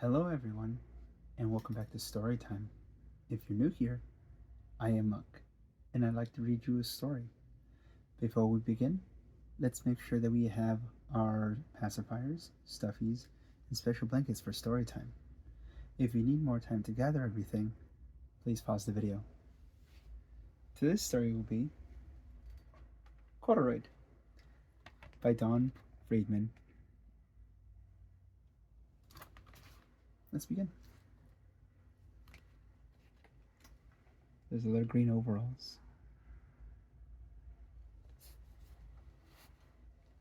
Hello, everyone, and welcome back to Storytime. If you're new here, I am Muck, and I'd like to read you a story. Before we begin, let's make sure that we have our pacifiers, stuffies, and special blankets for storytime. If you need more time to gather everything, please pause the video. Today's story will be Corduroy by Don Friedman. Let's begin. There's a little green overalls.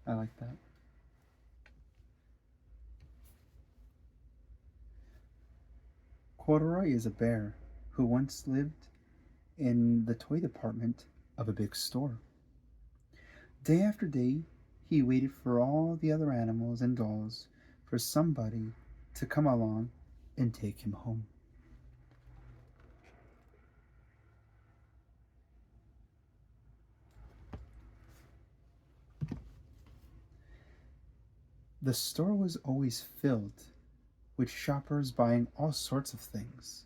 I like that. Corduroy is a bear who once lived in the toy department of a big store. Day after day, he waited for all the other animals and dolls for somebody to come along and take him home. The store was always filled with shoppers buying all sorts of things,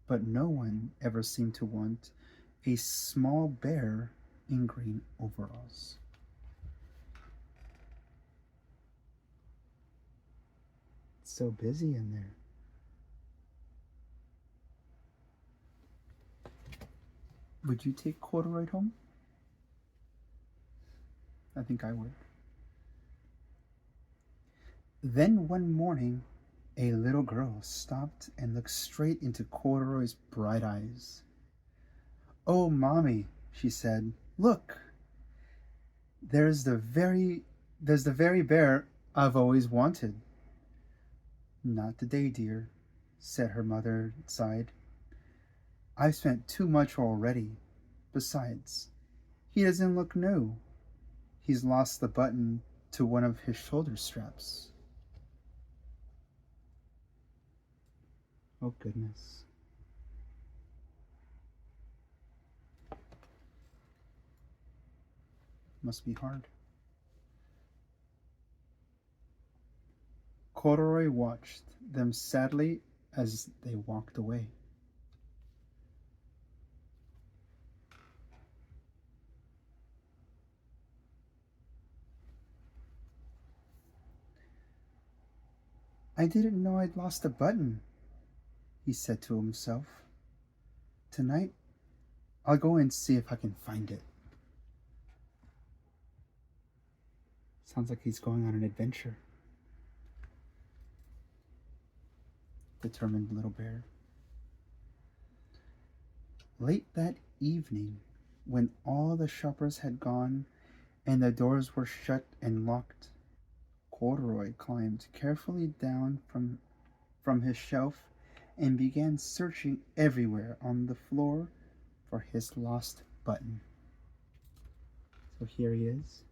but no one ever seemed to want a small bear in green overalls. It's so busy in there. Would you take Corduroy home? I think I would. Then one morning, a little girl stopped and looked straight into Corduroy's bright eyes. "Oh, Mommy," she said, "look, there's the very bear I've always wanted." "Not today, dear," said her mother, sighed. "I've spent too much already. Besides, he doesn't look new. He's lost the button to one of his shoulder straps." Oh, goodness. Must be hard. Corduroy watched them sadly as they walked away. "I didn't know I'd lost a button," he said to himself. "Tonight, I'll go and see if I can find it." Sounds like he's going on an adventure. Determined little bear. Late that evening, when all the shoppers had gone and the doors were shut and locked, Corduroy climbed carefully down from his shelf and began searching everywhere on the floor for his lost button. So here he is,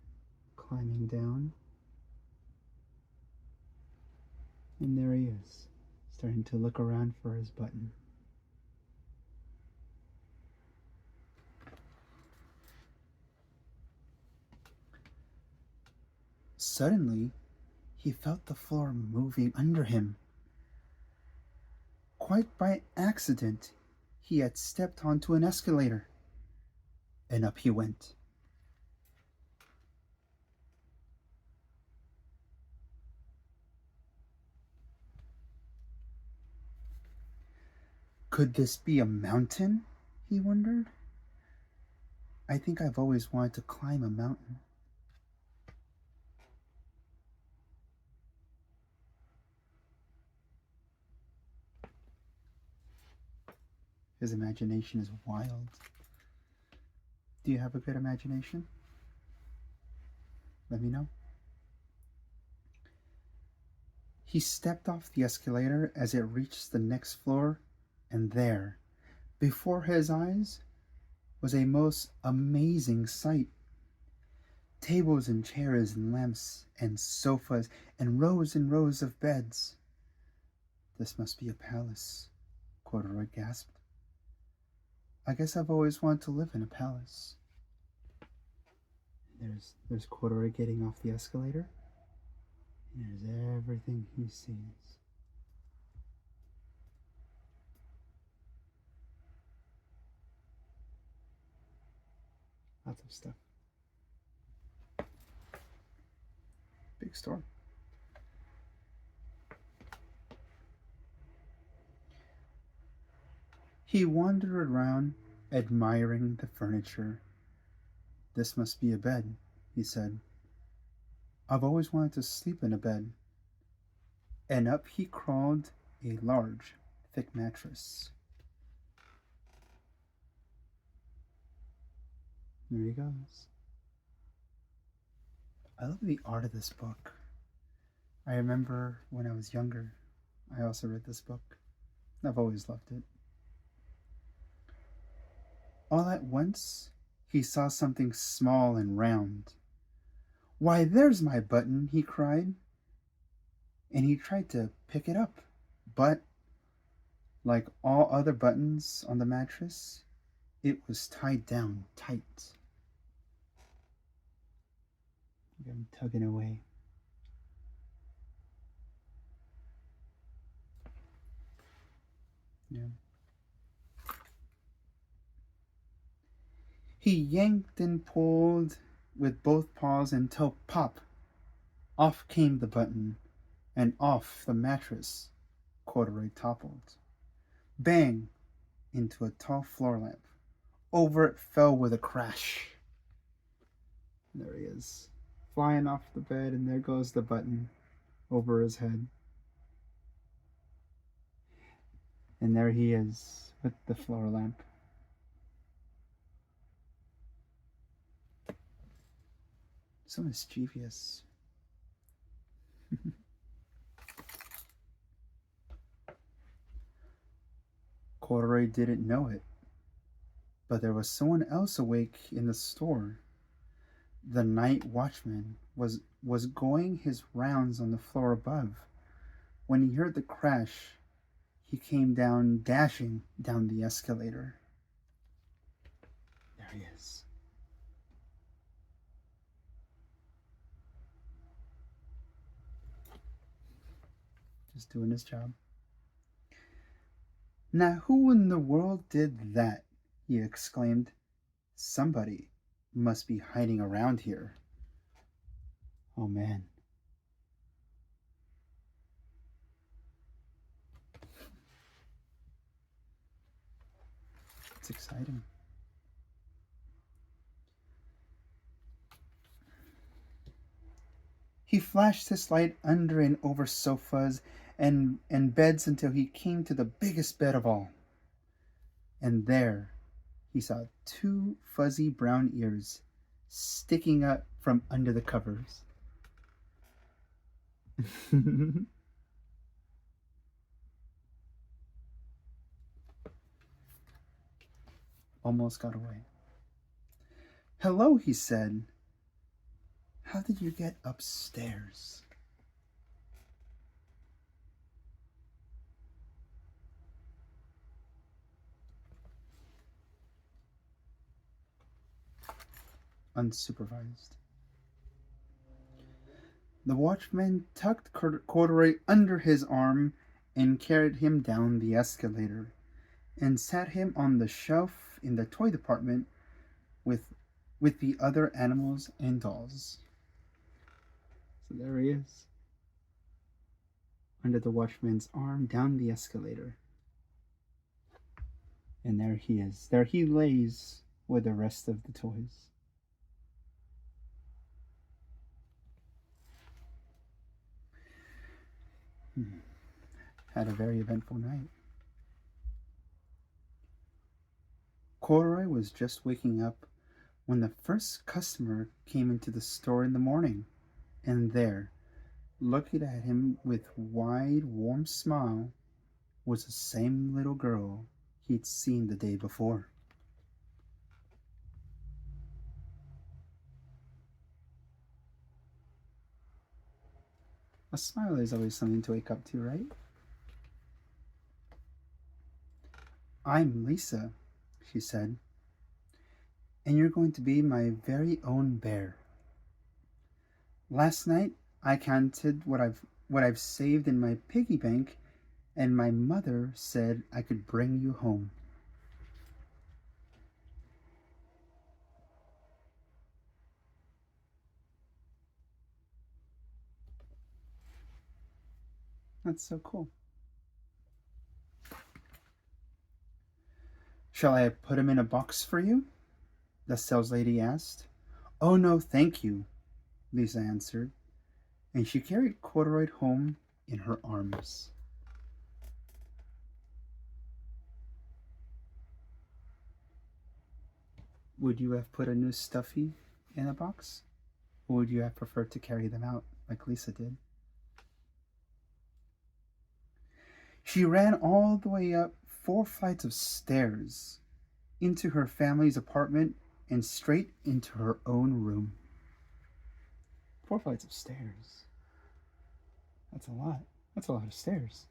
climbing down. And there he is, starting to look around for his button. Suddenly, he felt the floor moving under him. Quite by accident, he had stepped onto an escalator, and up he went. Could this be a mountain? He wondered. I think I've always wanted to climb a mountain. His imagination is wild. Do you have a good imagination? Let me know. He stepped off the escalator as it reached the next floor, and there, before his eyes, was a most amazing sight. Tables and chairs and lamps and sofas and rows of beds. "This must be a palace," Corduroy gasped. "I guess I've always wanted to live in a palace." There's Corduroy getting off the escalator. And there's everything he sees. Lots of stuff. Big store. He wandered around, admiring the furniture. This must be a bed, he said. I've always wanted to sleep in a bed. And up he crawled a large, thick mattress. There he goes. I love the art of this book. I remember when I was younger, I also read this book. I've always loved it. All at once, he saw something small and round. Why, there's my button, he cried. And he tried to pick it up, but like all other buttons on the mattress, it was tied down tight. I'm tugging away. Yeah. He yanked and pulled with both paws until pop! Off came the button, and off the mattress Corduroy toppled. Bang! Into a tall floor lamp. Over it fell with a crash. There he is, flying off the bed, and there goes the button over his head. And there he is with the floor lamp. So mischievous. Corduroy didn't know it, but there was someone else awake in the store. The night watchman was going his rounds on the floor above. When he heard the crash, he came down, dashing down the escalator. There he is. Just doing his job. Now, who in the world did that? He exclaimed. Somebody must be hiding around here. Oh man. It's exciting. He flashed his light under and over sofas and beds until he came to the biggest bed of all. And there he saw 2 fuzzy brown ears sticking up from under the covers. Almost got away. Hello, he said. How did you get upstairs? Unsupervised. The watchman tucked Corduroy under his arm and carried him down the escalator and sat him on the shelf in the toy department with the other animals and dolls. So there he is, under the watchman's arm down the escalator. And there he is. There he lays with the rest of the toys. Had a very eventful night. Corduroy was just waking up when the first customer came into the store in the morning, and there, looking at him with wide, warm smile, was the same little girl he'd seen the day before. A smile is always something to wake up to, right? I'm Lisa, she said, and you're going to be my very own bear. Last night I counted what I've saved in my piggy bank, and my mother said I could bring you home. That's so cool. Shall I put him in a box for you? The sales lady asked. Oh, no, thank you, Lisa answered, and she carried Corduroy home in her arms. Would you have put a new stuffy in a box? Or would you have preferred to carry them out like Lisa did? She ran all the way up 4 flights of stairs into her family's apartment and straight into her own room. 4 flights of stairs. That's a lot. That's a lot of stairs.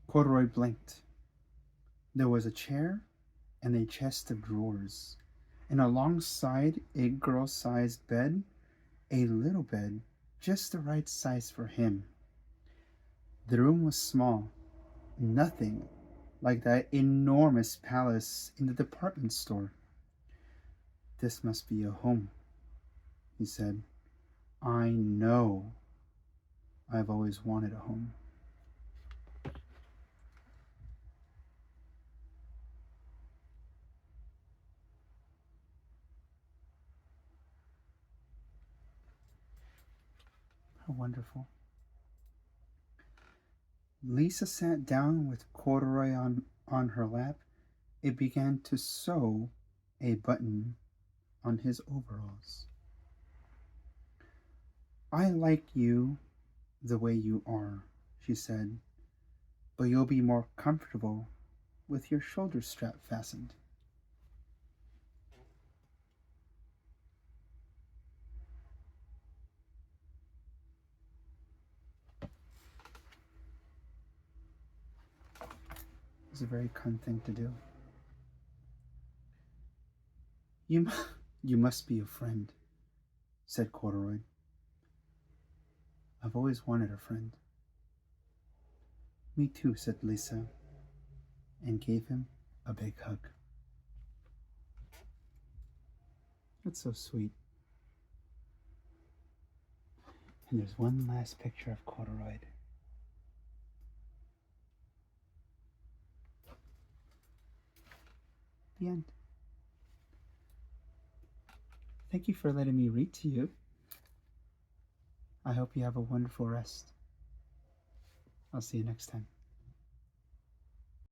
Corduroy blinked. There was a chair and a chest of drawers, and alongside a girl-sized bed, a little bed just the right size for him. The room was small, nothing like that enormous palace in the department store. This must be a home, he said. I know I've always wanted a home. How wonderful. Lisa sat down with Corduroy on her lap. It began to sew a button on his overalls. I like you the way you are, she said, but you'll be more comfortable with your shoulder strap fastened. It's a very kind thing to do. You, you must be a friend, said Corduroy. I've always wanted a friend. Me too, said Lisa, and gave him a big hug. That's so sweet. And there's one last picture of Corduroy. The end. Thank you for letting me read to you. I hope you have a wonderful rest. I'll see you next time.